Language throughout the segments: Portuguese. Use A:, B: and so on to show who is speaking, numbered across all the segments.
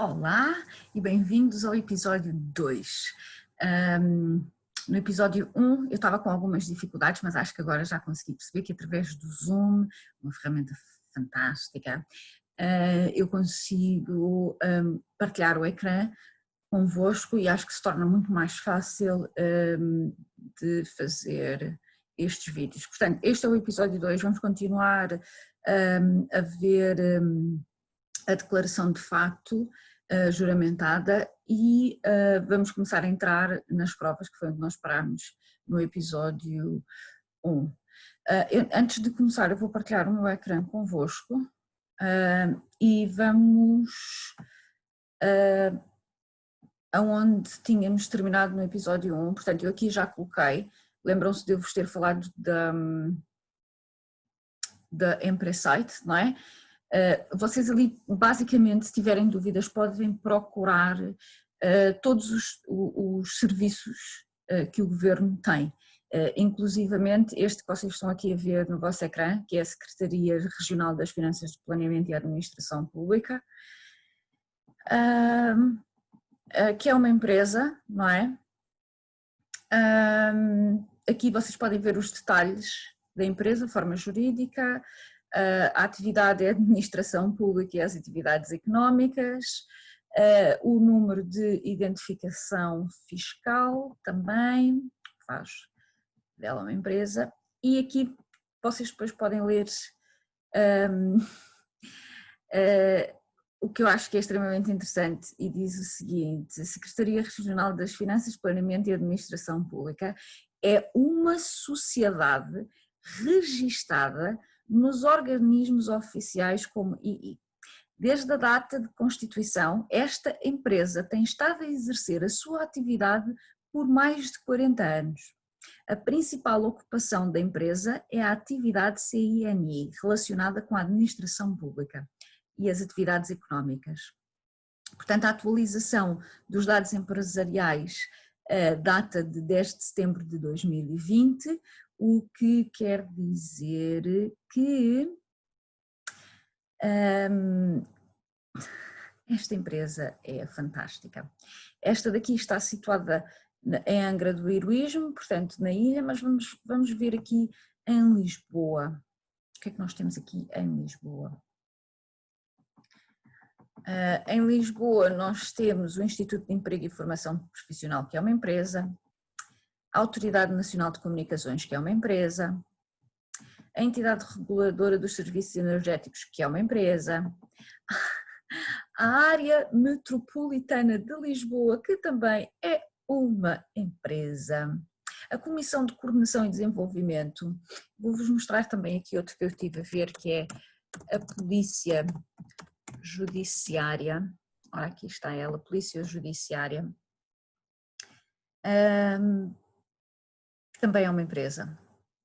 A: Olá e bem-vindos ao episódio 2. No episódio 1 eu estava com algumas dificuldades, mas acho que agora já consegui perceber que através do Zoom, uma ferramenta fantástica, eu consigo partilhar o ecrã convosco e acho que se torna muito mais fácil de fazer estes vídeos. Portanto, este é o episódio 2, vamos continuar a ver a declaração de facto juramentada e vamos começar a entrar nas provas que foi onde nós parámos no episódio 1. Antes de começar eu vou partilhar o meu ecrã convosco e vamos aonde tínhamos terminado no episódio 1, portanto eu aqui já coloquei, lembram-se de eu vos ter falado da Empresite, não é? Vocês ali basicamente se tiverem dúvidas podem procurar todos os serviços que o governo tem, inclusivamente este que vocês estão aqui a ver no vosso ecrã, que é a Secretaria Regional das Finanças de Planeamento e Administração Pública, que é uma empresa, não é? Aqui vocês podem ver os detalhes da empresa, forma jurídica, a atividade é a administração pública e as atividades económicas, o número de identificação fiscal também, faz dela uma empresa, e aqui vocês depois podem ler o que eu acho que é extremamente interessante e diz o seguinte: a Secretaria Regional das Finanças, Planeamento e Administração Pública é uma sociedade registada nos organismos oficiais como II. Desde a data de constituição, esta empresa tem estado a exercer a sua atividade por mais de 40 anos. A principal ocupação da empresa é a atividade CINI, relacionada com a administração pública e as atividades económicas. Portanto, a atualização dos dados empresariais data de 10 de setembro de 2020, o que quer dizer que esta empresa é fantástica. Esta daqui está situada em Angra do Heroísmo, portanto na ilha, mas vamos ver aqui em Lisboa. O que é que nós temos aqui em Lisboa? Em Lisboa nós temos o Instituto de Emprego e Formação Profissional, que é uma empresa, a Autoridade Nacional de Comunicações, que é uma empresa, a Entidade Reguladora dos Serviços Energéticos, que é uma empresa, a Área Metropolitana de Lisboa, que também é uma empresa, a Comissão de Coordenação e Desenvolvimento, vou-vos mostrar também aqui outro que eu estive a ver, que é a Polícia Judiciária. Ora, aqui está ela, Polícia Judiciária, que também é uma empresa,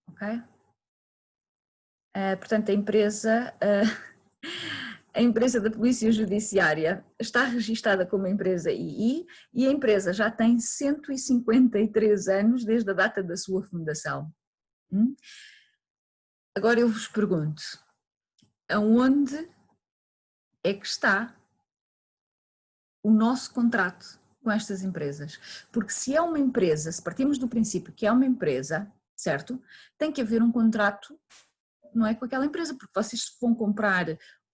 A: ok? Portanto, a empresa da Polícia Judiciária está registada como empresa II e a empresa já tem 153 anos desde a data da sua fundação. Agora eu vos pergunto, aonde é que está o nosso contrato com estas empresas? Porque se é uma empresa, se partimos do princípio que é uma empresa, certo? Tem que haver um contrato, não é, com aquela empresa, porque vocês vão comprar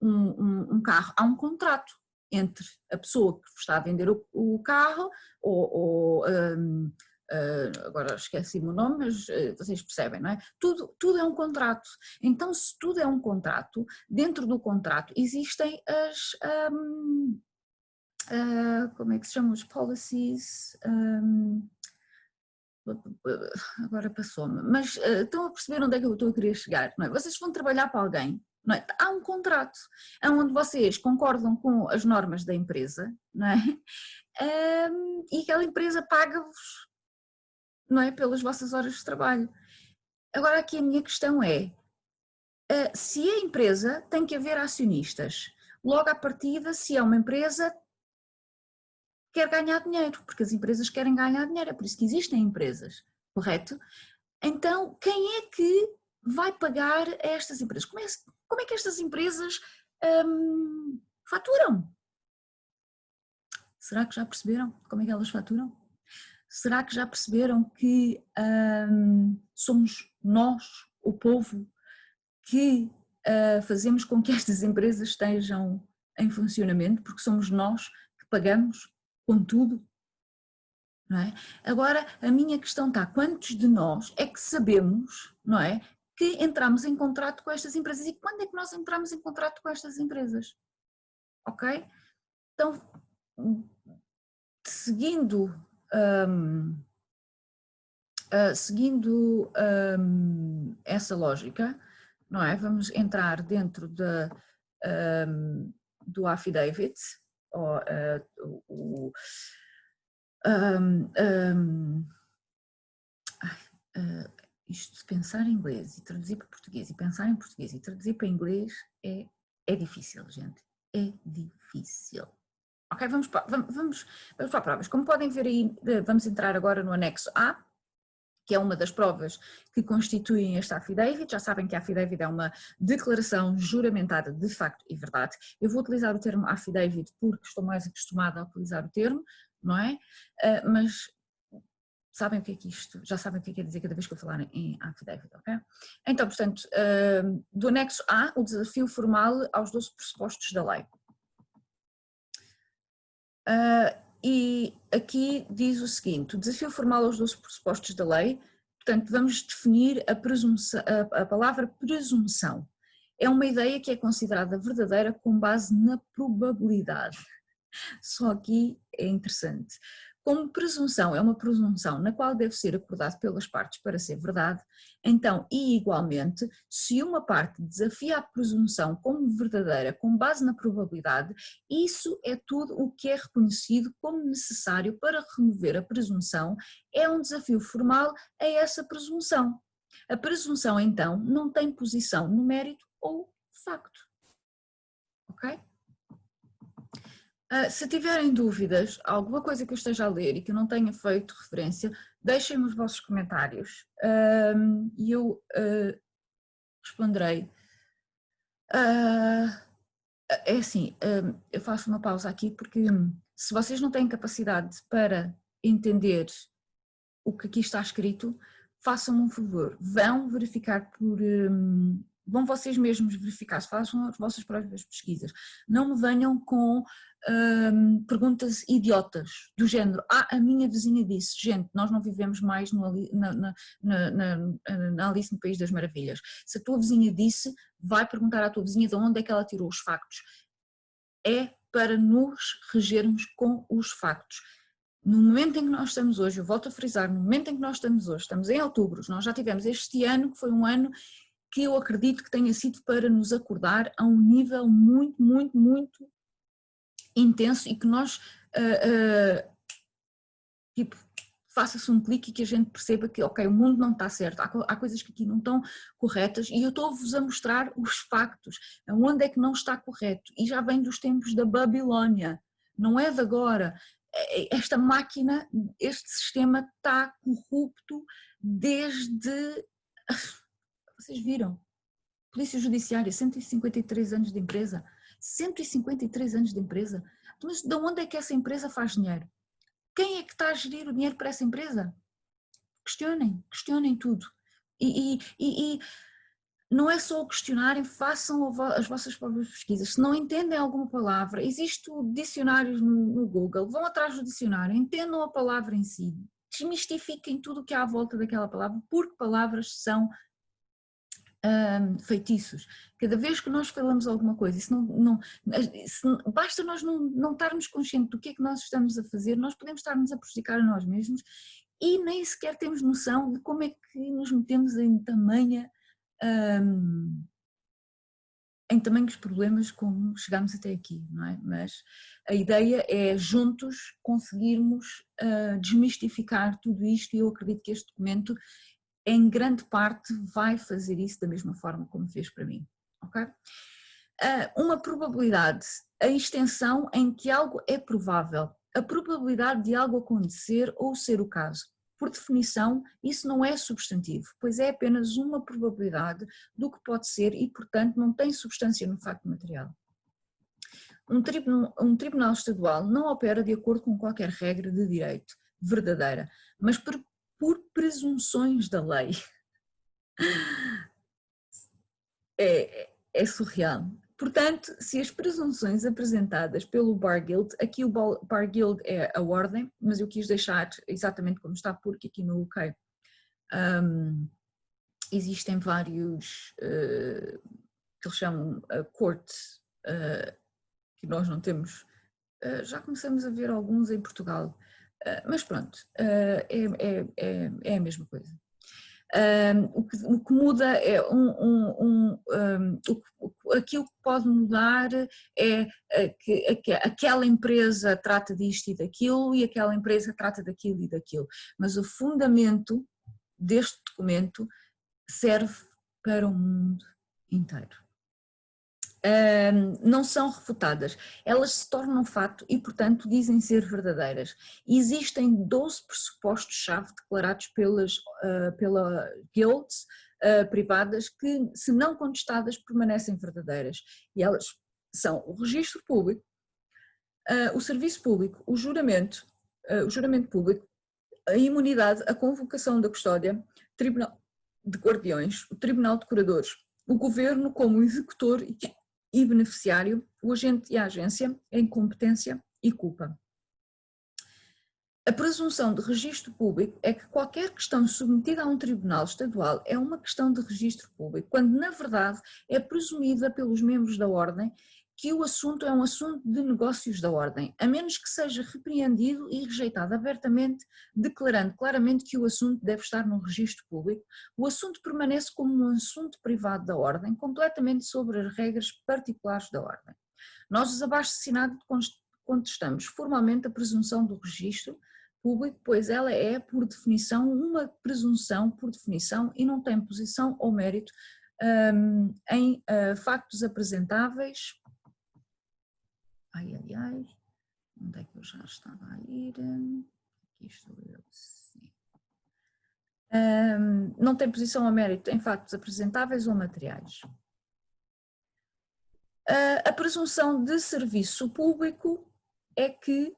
A: um carro, há um contrato entre a pessoa que está a vender o carro, agora esqueci-me o nome, mas vocês percebem, não é? Tudo é um contrato. Então, se tudo é um contrato, dentro do contrato existem como é que se chamam os policies? Agora passou-me, mas estão a perceber onde é que eu estou a querer chegar, não é? Vocês vão trabalhar para alguém, não é? Há um contrato, onde vocês concordam com as normas da empresa, não é? E aquela empresa paga-vos, não é? Pelas vossas horas de trabalho. Agora aqui a minha questão é, se a empresa tem que haver acionistas, logo à partida, se é uma empresa, quer ganhar dinheiro, porque as empresas querem ganhar dinheiro, é por isso que existem empresas, correto? Então, quem é que vai pagar a estas empresas? Como é que estas empresas faturam? Será que já perceberam como é que elas faturam? Será que já perceberam que somos nós, o povo, que fazemos com que estas empresas estejam em funcionamento, porque somos nós que pagamos com tudo? Não é? Agora, a minha questão está, quantos de nós é que sabemos, não é, que entramos em contrato com estas empresas e quando é que nós entramos em contrato com estas empresas? Ok? Então, seguindo essa lógica, não é? Vamos entrar dentro do affidavit, ou, isto de pensar em inglês e traduzir para português e pensar em português e traduzir para inglês é difícil, gente, é difícil. Ok, vamos para provas. Como podem ver aí, vamos entrar agora no anexo A, que é uma das provas que constituem este affidavit. Já sabem que a affidavit é uma declaração juramentada de facto e verdade. Eu vou utilizar o termo affidavit porque estou mais acostumada a utilizar o termo, não é? Mas sabem o que é que isto, já sabem o que é quer dizer cada vez que eu falar em affidavit, ok? Então, portanto, do anexo A, o desafio formal aos 12 pressupostos da lei. E aqui diz o seguinte, o desafio formal aos 12 pressupostos da lei, portanto vamos definir a palavra presunção. É uma ideia que é considerada verdadeira com base na probabilidade. Só aqui é interessante. Como presunção é uma presunção na qual deve ser acordado pelas partes para ser verdade, então, e igualmente, se uma parte desafia a presunção como verdadeira com base na probabilidade, isso é tudo o que é reconhecido como necessário para remover a presunção, é um desafio formal a essa presunção. A presunção, então, não tem posição no mérito ou facto. Ok? Se tiverem dúvidas, alguma coisa que eu esteja a ler e que eu não tenha feito referência, deixem-me os vossos comentários e eu responderei. É assim, eu faço uma pausa aqui porque se vocês não têm capacidade para entender o que aqui está escrito, façam um favor, vão verificar vão vocês mesmos verificar, façam as vossas próprias pesquisas, não me venham com perguntas idiotas do género, a minha vizinha disse, gente, nós não vivemos mais na Alice no País das Maravilhas, se a tua vizinha disse, vai perguntar à tua vizinha de onde é que ela tirou os factos, é para nos regermos com os factos. No momento em que nós estamos hoje, eu volto a frisar, no momento em que nós estamos hoje, estamos em outubro, nós já tivemos este ano, que foi um ano que eu acredito que tenha sido para nos acordar a um nível muito, muito, muito intenso e que nós, tipo, faça-se um clique e que a gente perceba que, ok, o mundo não está certo, há coisas que aqui não estão corretas e eu estou-vos a mostrar os factos, onde é que não está correto e já vem dos tempos da Babilónia, não é de agora. Esta máquina, este sistema está corrupto desde, vocês viram, Polícia Judiciária, 153 anos de empresa, 153 anos de empresa, mas de onde é que essa empresa faz dinheiro? Quem é que está a gerir o dinheiro para essa empresa? Questionem tudo. E não é só o questionarem, façam as vossas próprias pesquisas. Se não entendem alguma palavra, existem dicionários no Google, vão atrás do dicionário, entendam a palavra em si, desmistifiquem tudo o que há à volta daquela palavra, porque palavras são feitiços. Cada vez que nós falamos alguma coisa, basta nós não estarmos conscientes do que é que nós estamos a fazer, nós podemos estar-nos a prejudicar a nós mesmos e nem sequer temos noção de como é que nos metemos em tamanhos problemas como chegamos até aqui, não é? Mas a ideia é juntos conseguirmos desmistificar tudo isto e eu acredito que este documento em grande parte vai fazer isso da mesma forma como fez para mim, ok? Uma probabilidade, a extensão em que algo é provável, a probabilidade de algo acontecer ou ser o caso. Por definição, isso não é substantivo, pois é apenas uma probabilidade do que pode ser e, portanto, não tem substância no facto material. um tribunal estadual não opera de acordo com qualquer regra de direito verdadeira, mas por presunções da lei. É surreal. Portanto, se as presunções apresentadas pelo Bar Guild, aqui o Bar Guild é a ordem, mas eu quis deixar exatamente como está, porque aqui no UK existem vários que eles chamam courts, que nós não temos, já começamos a ver alguns em Portugal, mas pronto, é a mesma coisa. O que muda é aquilo que pode mudar é que aquela empresa trata disto e daquilo e aquela empresa trata daquilo e daquilo, mas o fundamento deste documento serve para o mundo inteiro. Não são refutadas, elas se tornam fato e, portanto, dizem ser verdadeiras. Existem 12 pressupostos-chave declarados pela guilds privadas que, se não contestadas, permanecem verdadeiras. E elas são o registro público, o serviço público, o juramento público, a imunidade, a convocação da custódia, tribunal de guardiões, o tribunal de curadores, o governo como executor e beneficiário, o agente e a agência, a incompetência e culpa. A presunção de registro público é que qualquer questão submetida a um tribunal estadual é uma questão de registro público, quando na verdade é presumida pelos membros da ordem que o assunto é um assunto de negócios da ordem, a menos que seja repreendido e rejeitado abertamente, declarando claramente que o assunto deve estar no registro público, o assunto permanece como um assunto privado da ordem, completamente sobre as regras particulares da ordem. Nós, os abaixo-assinados, contestamos formalmente a presunção do registro público, pois ela é, por definição, uma presunção por definição e não tem posição ou mérito em factos apresentáveis. Ai, onde é que eu já estava a ir? Aqui estou eu, sim. Não tem posição ou mérito em factos apresentáveis ou materiais. A presunção de serviço público é que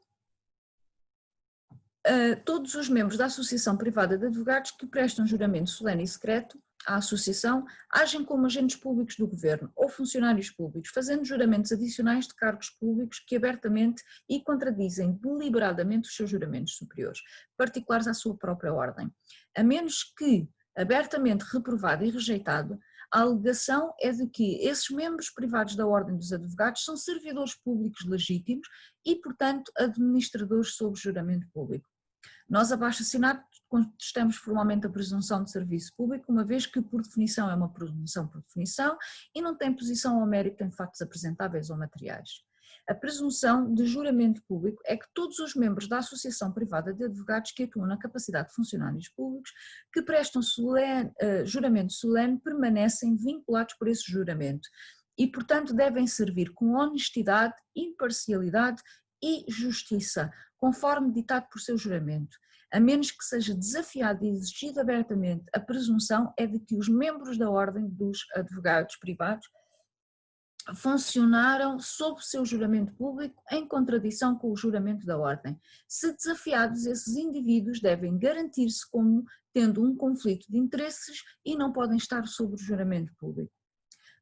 A: todos os membros da Associação Privada de Advogados que prestam juramento solene e secreto à Associação agem como agentes públicos do Governo ou funcionários públicos, fazendo juramentos adicionais de cargos públicos que abertamente e contradizem deliberadamente os seus juramentos superiores, particulares à sua própria ordem. A menos que abertamente reprovado e rejeitado, a alegação é de que esses membros privados da Ordem dos Advogados são servidores públicos legítimos e, portanto, administradores sob juramento público. Nós, abaixo-assinados, contestamos formalmente a presunção de serviço público, uma vez que, por definição, é uma presunção por definição e não tem posição ou mérito em factos apresentáveis ou materiais. A presunção de juramento público é que todos os membros da Associação Privada de Advogados que atuam na capacidade de funcionários públicos que prestam juramento solene permanecem vinculados por esse juramento e, portanto, devem servir com honestidade, imparcialidade e justiça, conforme ditado por seu juramento. A menos que seja desafiado e exigido abertamente, a presunção é de que os membros da Ordem dos Advogados Privados funcionaram sob o seu juramento público em contradição com o juramento da Ordem. Se desafiados, esses indivíduos devem garantir-se como tendo um conflito de interesses e não podem estar sob o juramento público.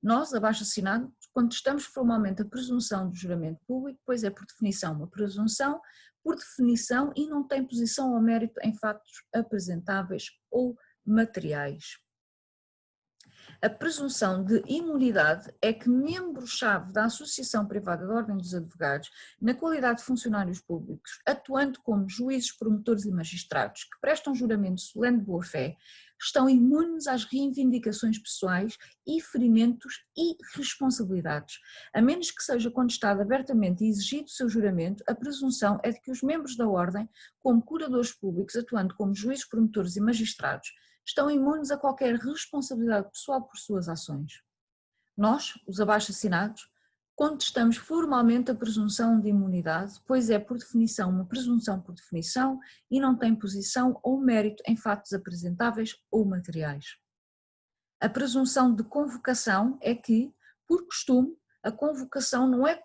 A: Nós, abaixo-assinados, contestamos formalmente a presunção do juramento público, pois é por definição uma presunção, por definição, e não tem posição ou mérito em fatos apresentáveis ou materiais. A presunção de imunidade é que membro-chave da Associação Privada da Ordem dos Advogados, na qualidade de funcionários públicos, atuando como juízes, promotores e magistrados que prestam juramento solene de boa-fé, estão imunes às reivindicações pessoais e ferimentos e responsabilidades. A menos que seja contestado abertamente e exigido o seu juramento, a presunção é de que os membros da Ordem, como curadores públicos, atuando como juízes, promotores e magistrados, estão imunes a qualquer responsabilidade pessoal por suas ações. Nós, os abaixo-assinados, contestamos formalmente a presunção de imunidade, pois é por definição uma presunção por definição e não tem posição ou mérito em fatos apresentáveis ou materiais. A presunção de convocação é que, por costume, a convocação não é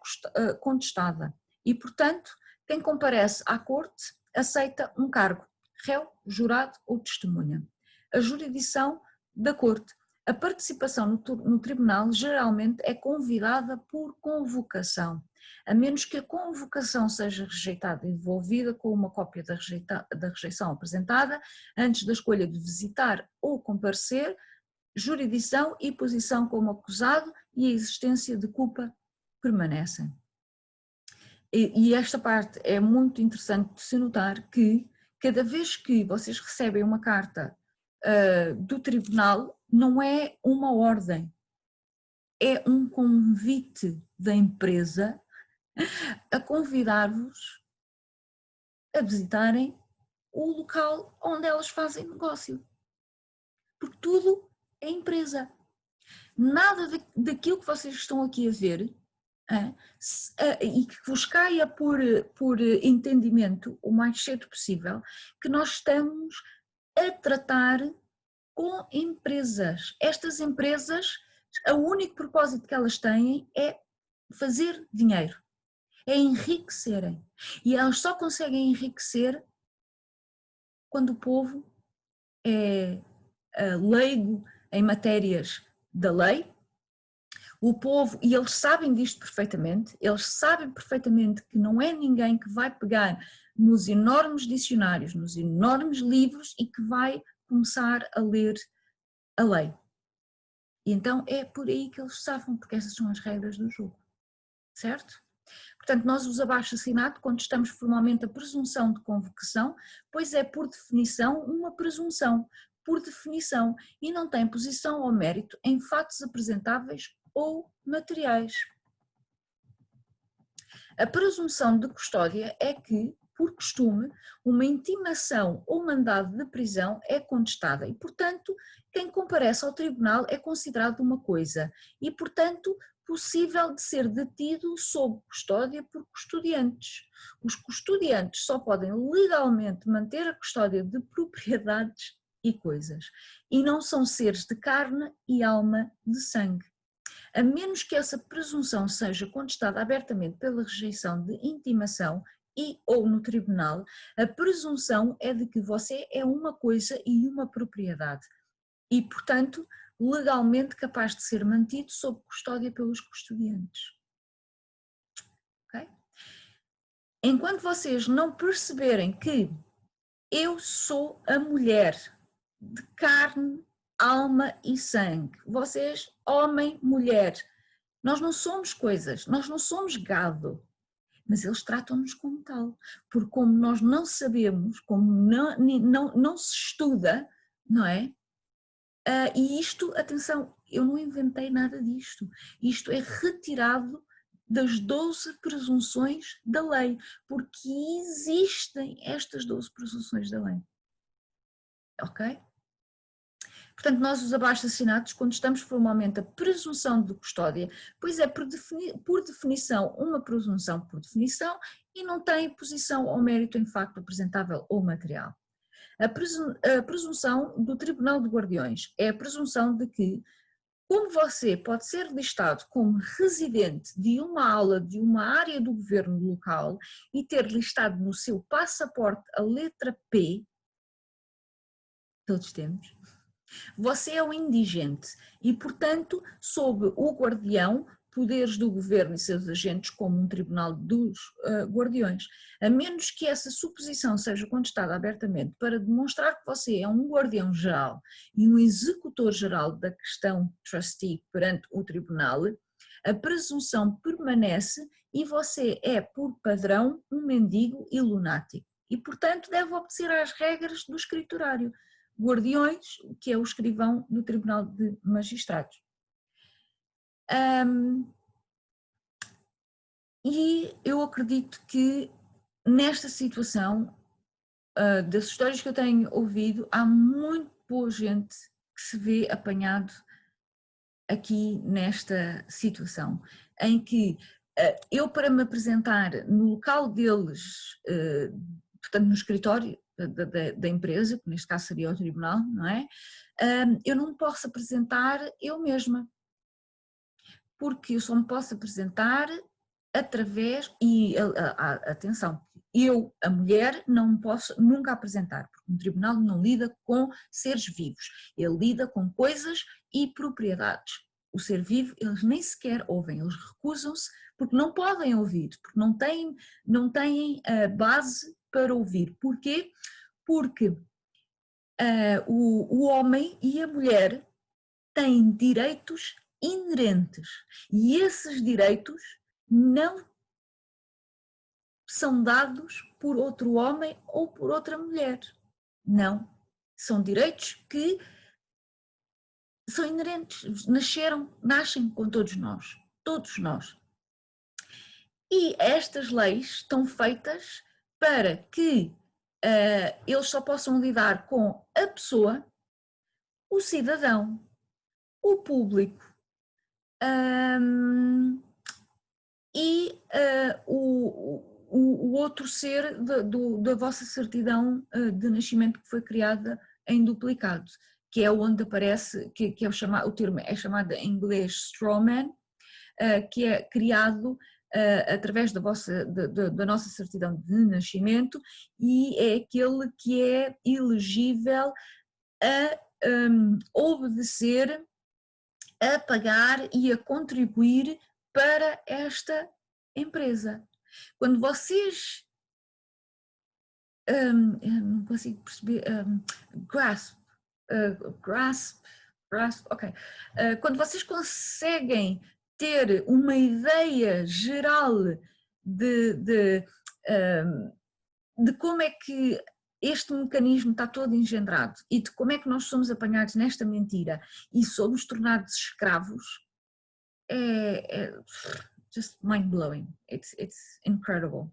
A: contestada e, portanto, quem comparece à corte aceita um cargo, réu, jurado ou testemunha. A jurisdição da corte. A participação no tribunal geralmente é convidada por convocação, a menos que a convocação seja rejeitada e devolvida com uma cópia da rejeição apresentada antes da escolha de visitar ou comparecer, jurisdição e posição como acusado e a existência de culpa permanecem. E esta parte é muito interessante de se notar que cada vez que vocês recebem uma carta do tribunal, não é uma ordem, é um convite da empresa a convidar-vos a visitarem o local onde elas fazem negócio. Porque tudo é empresa. Nada daquilo que vocês estão aqui a ver e que vos caia por entendimento o mais cedo possível que nós estamos a tratar com empresas. Estas empresas, o único propósito que elas têm é fazer dinheiro, é enriquecerem. E elas só conseguem enriquecer quando o povo é leigo em matérias da lei. O povo, e eles sabem disto perfeitamente, eles sabem perfeitamente que não é ninguém que vai pegar nos enormes dicionários, nos enormes livros e que vai começar a ler a lei. E então é por aí que eles safam, porque essas são as regras do jogo, certo? Portanto, nós os abaixo-assinado contestamos formalmente a presunção de convocação, pois é por definição uma presunção, por definição, e não tem posição ou mérito em fatos apresentáveis ou materiais. A presunção de custódia é que, por costume, uma intimação ou mandado de prisão é contestada e, portanto, quem comparece ao tribunal é considerado uma coisa e, portanto, possível de ser detido sob custódia por custodiantes. Os custodiantes só podem legalmente manter a custódia de propriedades e coisas e não são seres de carne e alma de sangue. A menos que essa presunção seja contestada abertamente pela rejeição de intimação e ou no tribunal, a presunção é de que você é uma coisa e uma propriedade e, portanto, legalmente capaz de ser mantido sob custódia pelos custodiantes. Okay? Enquanto vocês não perceberem que eu sou a mulher de carne, alma e sangue, vocês, homem, mulher, nós não somos coisas, nós não somos gado, mas eles tratam-nos como tal, porque como nós não sabemos, como não se estuda, não é? E isto, atenção, eu não inventei nada disto, isto é retirado das 12 presunções da lei, porque existem estas 12 presunções da lei, ok? Portanto, nós os abaixo-assinados contestamos formalmente a presunção de custódia, pois é por definição uma presunção por definição e não tem posição ou mérito em facto apresentável ou material. A presunção do Tribunal de Guardiões é a presunção de que, como você pode ser listado como residente de uma aula de uma área do governo local e ter listado no seu passaporte a letra P, todos temos, você é um indigente e, portanto, sob o guardião, poderes do governo e seus agentes como um tribunal dos guardiões, a menos que essa suposição seja contestada abertamente para demonstrar que você é um guardião geral e um executor geral da questão trustee perante o tribunal, a presunção permanece e você é, por padrão, um mendigo e lunático e, portanto, deve obedecer às regras do escriturário. Guardiões, que é o escrivão do Tribunal de Magistrados. E eu acredito que nesta situação, das histórias que eu tenho ouvido, há muito boa gente que se vê apanhado aqui nesta situação, em que eu, para me apresentar no local deles, portanto no escritório da empresa, que neste caso seria o tribunal, não é? Eu não posso apresentar eu mesma, porque eu só me posso apresentar através, e atenção, eu, a mulher, não me posso nunca apresentar, porque um tribunal não lida com seres vivos, ele lida com coisas e propriedades. O ser vivo eles nem sequer ouvem, eles recusam-se porque não podem ouvir, porque não têm base para ouvir. Porquê? Porque o homem e a mulher têm direitos inerentes e esses direitos não são dados por outro homem ou por outra mulher. Não. São direitos que são inerentes, nascem com todos nós. Todos nós. E estas leis estão feitas para que eles só possam lidar com a pessoa, o cidadão, o público e o outro ser da vossa certidão de nascimento que foi criada em duplicado, que é onde aparece, que é o termo é chamado em inglês strawman, que é criado através da nossa certidão de nascimento e é aquele que é elegível a obedecer, a pagar e a contribuir para esta empresa. Quando vocês não consigo perceber, ok. Quando vocês conseguem ter uma ideia geral de como é que este mecanismo está todo engendrado e de como é que nós somos apanhados nesta mentira e somos tornados escravos, é just mind-blowing, it's incredible.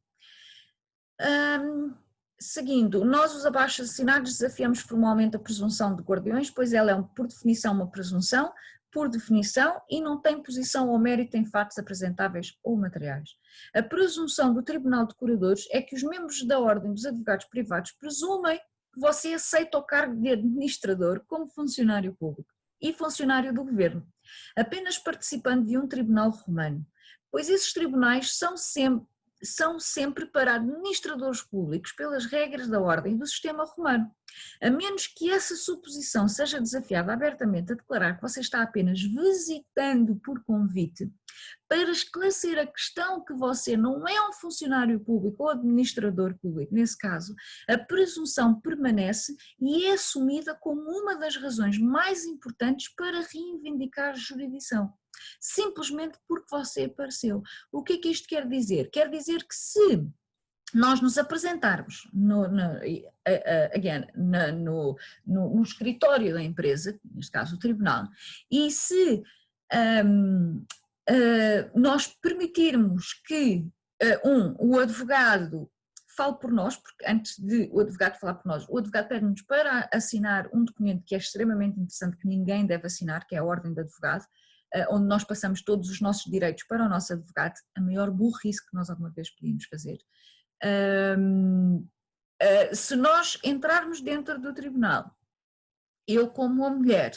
A: Seguindo, nós os abaixo-assinados desafiamos formalmente a presunção de guardiões, pois ela é por definição uma presunção, por definição, e não tem posição ou mérito em fatos apresentáveis ou materiais. A presunção do Tribunal de Curadores é que os membros da Ordem dos Advogados Privados presumem que você aceita o cargo de administrador como funcionário público e funcionário do governo, apenas participando de um tribunal romano, pois esses tribunais são sempre para administradores públicos pelas regras da ordem do sistema romano, a menos que essa suposição seja desafiada abertamente a declarar que você está apenas visitando por convite para esclarecer a questão que você não é um funcionário público ou administrador público, nesse caso, a presunção permanece e é assumida como uma das razões mais importantes para reivindicar a jurisdição. Simplesmente porque você apareceu. O que é que isto quer dizer? Quer dizer que se nós nos apresentarmos no escritório da empresa, neste caso o tribunal, e se nós permitirmos que o advogado fale por nós, porque antes de o advogado falar por nós, o advogado pede-nos para assinar um documento que é extremamente interessante, que ninguém deve assinar, que é a ordem de advogado, onde nós passamos todos os nossos direitos para o nosso advogado, a maior burrice que nós alguma vez podíamos fazer. Se nós entrarmos dentro do tribunal, eu como uma mulher,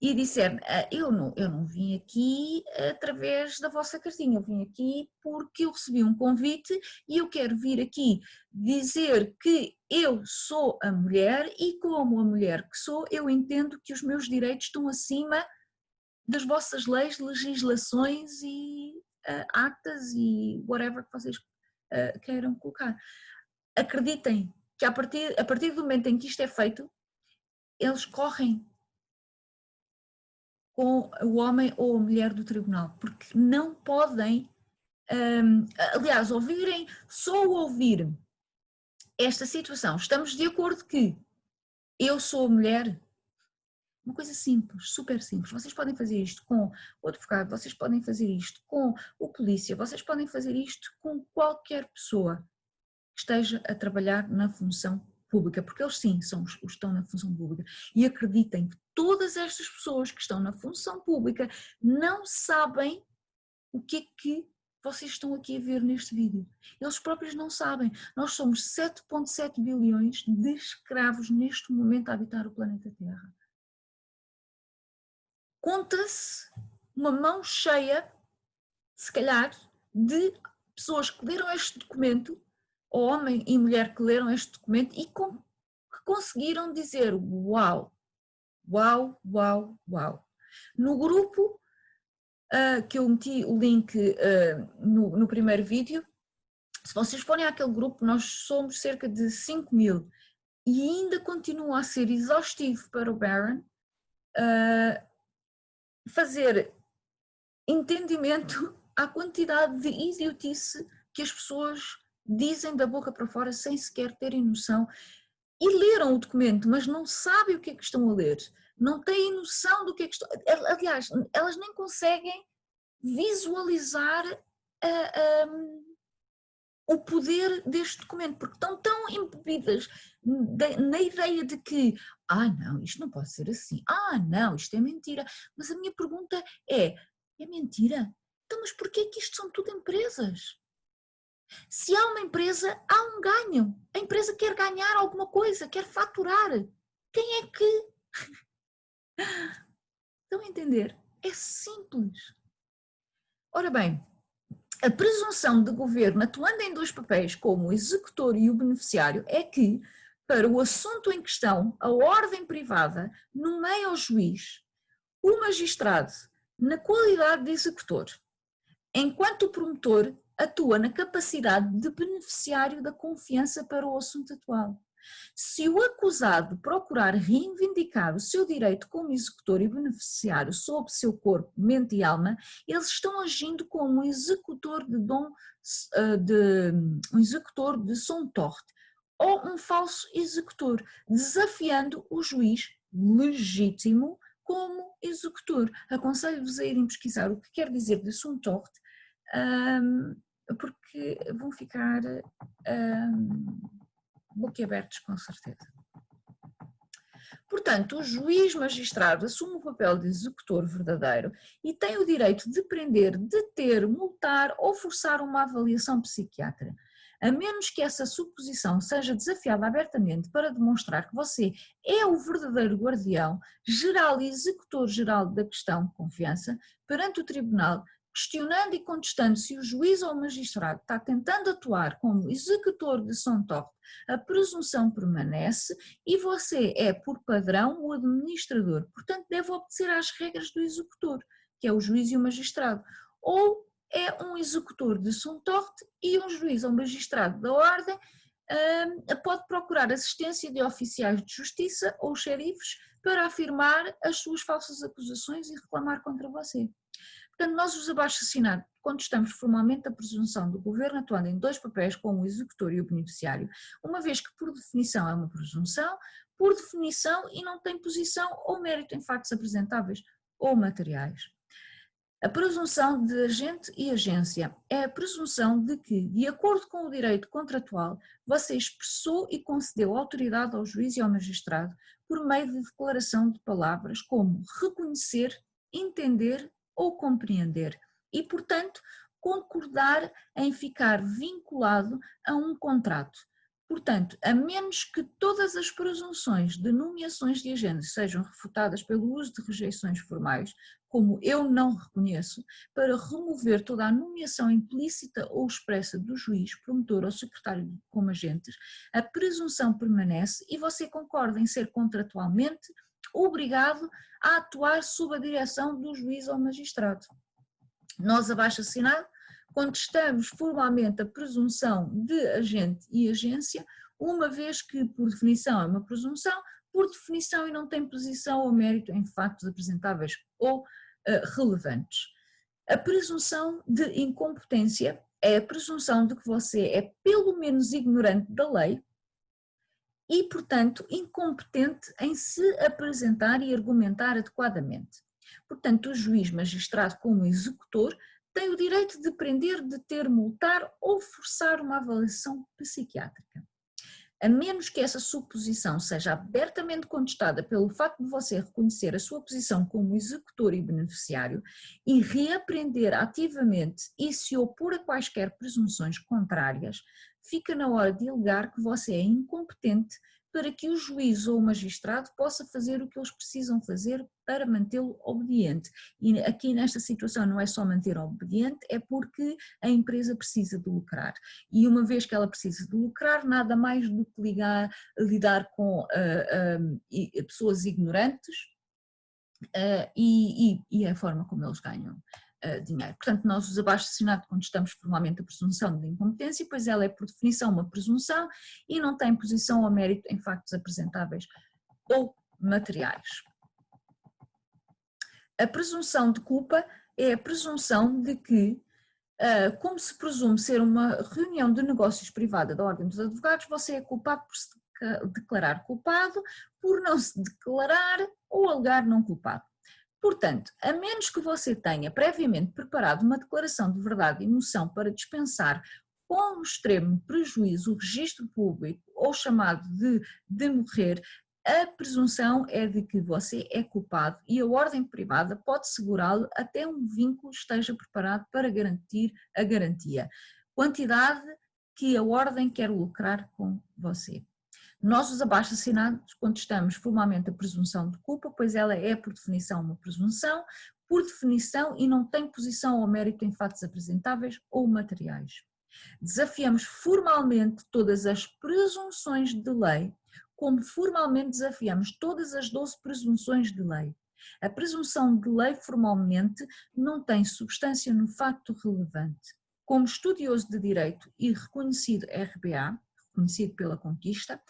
A: e disser, eu não vim aqui através da vossa cartinha, eu vim aqui porque eu recebi um convite e eu quero vir aqui dizer que eu sou a mulher e como a mulher que sou, eu entendo que os meus direitos estão acima das vossas leis, legislações e actas e whatever que vocês queiram colocar. Acreditem que a partir do momento em que isto é feito, eles correm com o homem ou a mulher do tribunal, porque não podem, aliás, só ouvir esta situação, estamos de acordo que eu sou a mulher. Uma coisa simples, super simples. Vocês podem fazer isto com o advogado, vocês podem fazer isto com o polícia, vocês podem fazer isto com qualquer pessoa que esteja a trabalhar na função pública, porque eles sim estão na função pública. E acreditem que todas estas pessoas que estão na função pública não sabem o que é que vocês estão aqui a ver neste vídeo. Eles próprios não sabem. Nós somos 7,7 bilhões de escravos neste momento a habitar o planeta Terra. Conta-se uma mão cheia se calhar, de pessoas que leram este documento, ou homem e mulher que leram este documento e que conseguiram dizer uau, uau, uau, uau. No grupo, que eu meti o link no primeiro vídeo, se vocês forem àquele grupo, nós somos cerca de 5.000 e ainda continua a ser exaustivo para o Barron fazer entendimento à quantidade de idiotice que as pessoas dizem da boca para fora sem sequer terem noção. E leram o documento, mas não sabem o que é que estão a ler, não têm noção do que é que estão... Aliás, elas nem conseguem visualizar o poder deste documento, porque estão tão embebidas na ideia de que não, isto não pode ser assim, não, isto é mentira. Mas a minha pergunta é mentira? Então, mas porquê é que isto são tudo empresas? Se há uma empresa, há um ganho. A empresa quer ganhar alguma coisa, quer faturar. Quem é que... Estão a entender? É simples. Ora bem, a presunção de governo atuando em dois papéis, como o executor e o beneficiário, é que, para o assunto em questão, a ordem privada nomeia ao juiz o magistrado na qualidade de executor, enquanto o promotor atua na capacidade de beneficiário da confiança para o assunto atual. Se o acusado procurar reivindicar o seu direito como executor e beneficiário sob seu corpo, mente e alma, eles estão agindo como um executor um executor de som torte ou um falso executor, desafiando o juiz legítimo como executor. Aconselho-vos a irem pesquisar o que quer dizer de som torte, porque vão ficar boquiabertos com certeza. Portanto, o juiz magistrado assume o papel de executor verdadeiro e tem o direito de prender, deter, multar ou forçar uma avaliação psiquiátrica, a menos que essa suposição seja desafiada abertamente para demonstrar que você é o verdadeiro guardião geral e executor geral da questão de confiança perante o tribunal, questionando e contestando se o juiz ou o magistrado está tentando atuar como executor de som torte, a presunção permanece e você é, por padrão, o administrador, portanto deve obedecer às regras do executor, que é o juiz e o magistrado, ou é um executor de som torte e um juiz ou magistrado da ordem pode procurar assistência de oficiais de justiça ou xerifes para afirmar as suas falsas acusações e reclamar contra você. Portanto, nós os abaixo-assinados contestamos formalmente a presunção do governo atuando em dois papéis como o executor e o beneficiário, uma vez que por definição é uma presunção, por definição e não tem posição ou mérito em factos apresentáveis ou materiais. A presunção de agente e agência é a presunção de que, de acordo com o direito contratual, você expressou e concedeu autoridade ao juiz e ao magistrado por meio de declaração de palavras como reconhecer, entender ou compreender e, portanto, concordar em ficar vinculado a um contrato. Portanto, a menos que todas as presunções de nomeações de agentes sejam refutadas pelo uso de rejeições formais, como eu não reconheço, para remover toda a nomeação implícita ou expressa do juiz, promotor ou secretário como agentes, a presunção permanece e você concorda em ser contratualmente obrigado a atuar sob a direção do juiz ou magistrado. Nós, abaixo-assinado, contestamos formalmente a presunção de agente e agência, uma vez que, por definição, é uma presunção, por definição e não tem posição ou mérito em factos apresentáveis ou relevantes. A presunção de incompetência é a presunção de que você é pelo menos ignorante da lei e, portanto, incompetente em se apresentar e argumentar adequadamente. Portanto, o juiz magistrado como executor tem o direito de prender, deter, multar ou forçar uma avaliação psiquiátrica. A menos que essa suposição seja abertamente contestada pelo facto de você reconhecer a sua posição como executor e beneficiário e reaprender ativamente e se opor a quaisquer presunções contrárias, fica na hora de alegar que você é incompetente para que o juiz ou o magistrado possa fazer o que eles precisam fazer para mantê-lo obediente. E aqui nesta situação não é só manter obediente, é porque a empresa precisa de lucrar. E uma vez que ela precisa de lucrar, nada mais do que lidar com pessoas ignorantes e a forma como eles ganham dinheiro. Portanto, nós os abaixo-assinados contestamos formalmente a presunção de incompetência, pois ela é por definição uma presunção e não tem posição ou mérito em factos apresentáveis ou materiais. A presunção de culpa é a presunção de que, como se presume ser uma reunião de negócios privada da Ordem dos Advogados, você é culpado por se declarar culpado, por não se declarar ou alegar não culpado. Portanto, a menos que você tenha previamente preparado uma declaração de verdade e noção para dispensar com extremo prejuízo o registro público ou chamado de demorrer, a presunção é de que você é culpado e a ordem privada pode segurá-lo até um vínculo esteja preparado para garantir a garantia, quantidade que a ordem quer lucrar com você. Nós, os abaixo-assinados, contestamos formalmente a presunção de culpa, pois ela é, por definição, uma presunção, por definição, e não tem posição ou mérito em fatos apresentáveis ou materiais. Desafiamos formalmente todas as presunções de lei, como formalmente desafiamos todas as 12 presunções de lei. A presunção de lei formalmente não tem substância no facto relevante. Como estudioso de direito e reconhecido RBA, reconhecido pela conquista,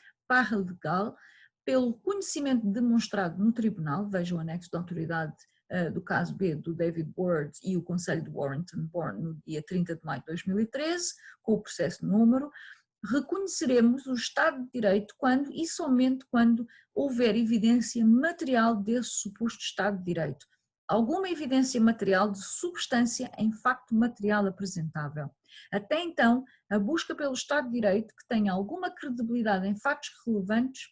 A: legal, pelo conhecimento demonstrado no tribunal, veja o anexo da autoridade do caso B do David Ward e o Conselho de Warrington Bourne no dia 30 de maio de 2013, com o processo número, reconheceremos o Estado de Direito quando e somente quando houver evidência material desse suposto Estado de Direito, alguma evidência material de substância em facto material apresentável. Até então, a busca pelo Estado de Direito que tenha alguma credibilidade em factos relevantes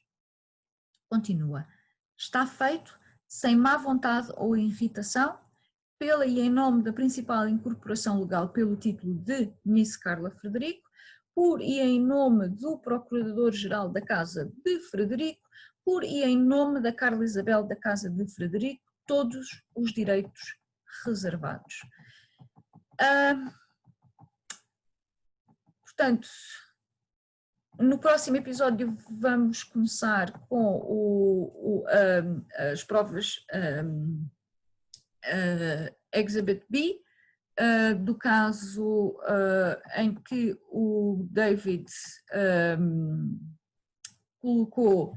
A: continua. Está feito sem má vontade ou irritação, pela e em nome da principal incorporação legal pelo título de Miss Carla Frederico, por e em nome do Procurador-Geral da Casa de Frederico, por e em nome da Carla Isabel da Casa de Frederico, todos os direitos reservados. Portanto, no próximo episódio vamos começar com as provas Exhibit B, do caso em que o David colocou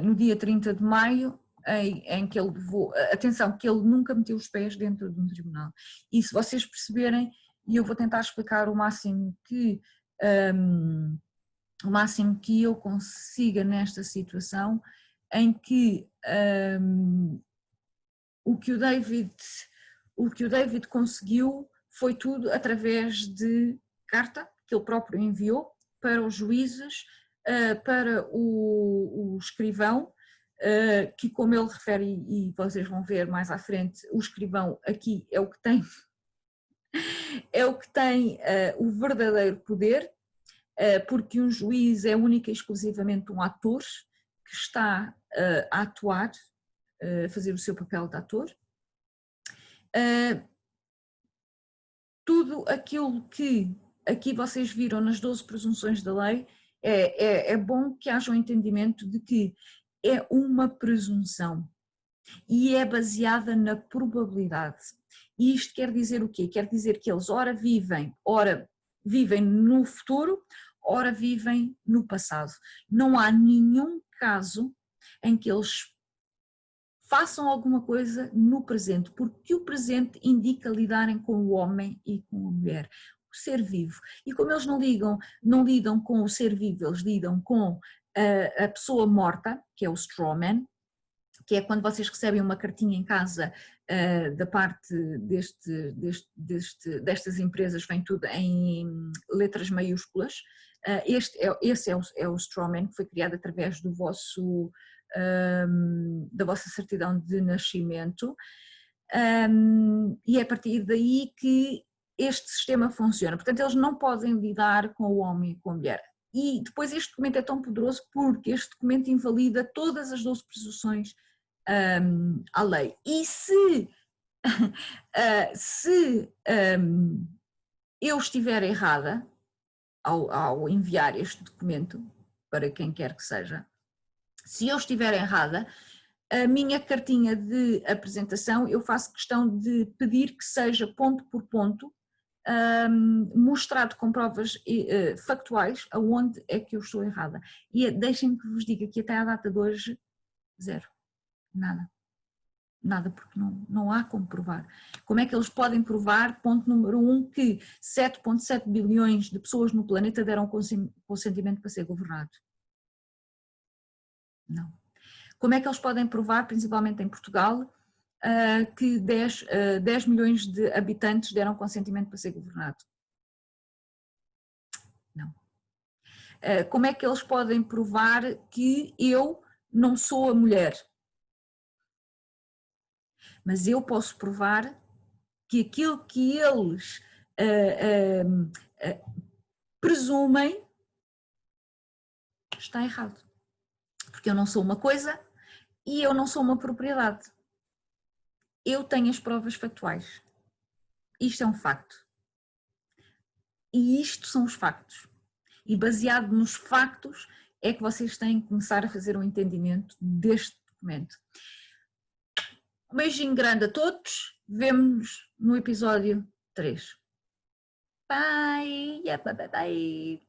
A: no dia 30 de maio, em que ele levou, atenção, que ele nunca meteu os pés dentro de um tribunal. E se vocês perceberem, e eu vou tentar explicar o máximo que eu consiga nesta situação, em que o que o David conseguiu foi tudo através de carta que ele próprio enviou para os juízes, para o escrivão, que, como ele refere, e vocês vão ver mais à frente, o escrivão aqui é o que tem o verdadeiro poder, porque um juiz é única e exclusivamente um ator que está a atuar, a fazer o seu papel de ator. Tudo aquilo que aqui vocês viram nas 12 presunções da lei, é bom que haja um entendimento de que é uma presunção e é baseada na probabilidade. E isto quer dizer o quê? Quer dizer que eles ora vivem no futuro, ora vivem no passado. Não há nenhum caso em que eles façam alguma coisa no presente, porque o presente indica lidarem com o homem e com a mulher, o ser vivo. E como eles não lidam com o ser vivo, eles lidam com a pessoa morta, que é o straw man, que é quando vocês recebem uma cartinha em casa da parte destas empresas, vem tudo em letras maiúsculas. Esse é o straw man, que foi criado através do da vossa certidão de nascimento, e é a partir daí que este sistema funciona. Portanto, eles não podem lidar com o homem e com a mulher. E depois este documento é tão poderoso porque este documento invalida todas as 12 presunções à lei. E se eu estiver errada ao enviar este documento para quem quer que seja, se eu estiver errada, a minha cartinha de apresentação eu faço questão de pedir que seja ponto por ponto mostrado com provas factuais aonde é que eu estou errada. E deixem-me que vos diga que até à data de hoje, zero, nada. Nada, porque não há como provar. Como é que eles podem provar, ponto número 1, que 7,7 bilhões de pessoas no planeta deram consentimento para ser governado? Não. Como é que eles podem provar, principalmente em Portugal, que 10 milhões de habitantes deram consentimento para ser governado? Não. Como é que eles podem provar que eu não sou a mulher? Mas eu posso provar que aquilo que eles presumem está errado. Porque eu não sou uma coisa e eu não sou uma propriedade. Eu tenho as provas factuais. Isto é um facto. E isto são os factos. E baseado nos factos é que vocês têm que começar a fazer um entendimento deste documento. Um beijinho grande a todos. Vemo-nos no episódio 3. Bye! Bye, bye, bye.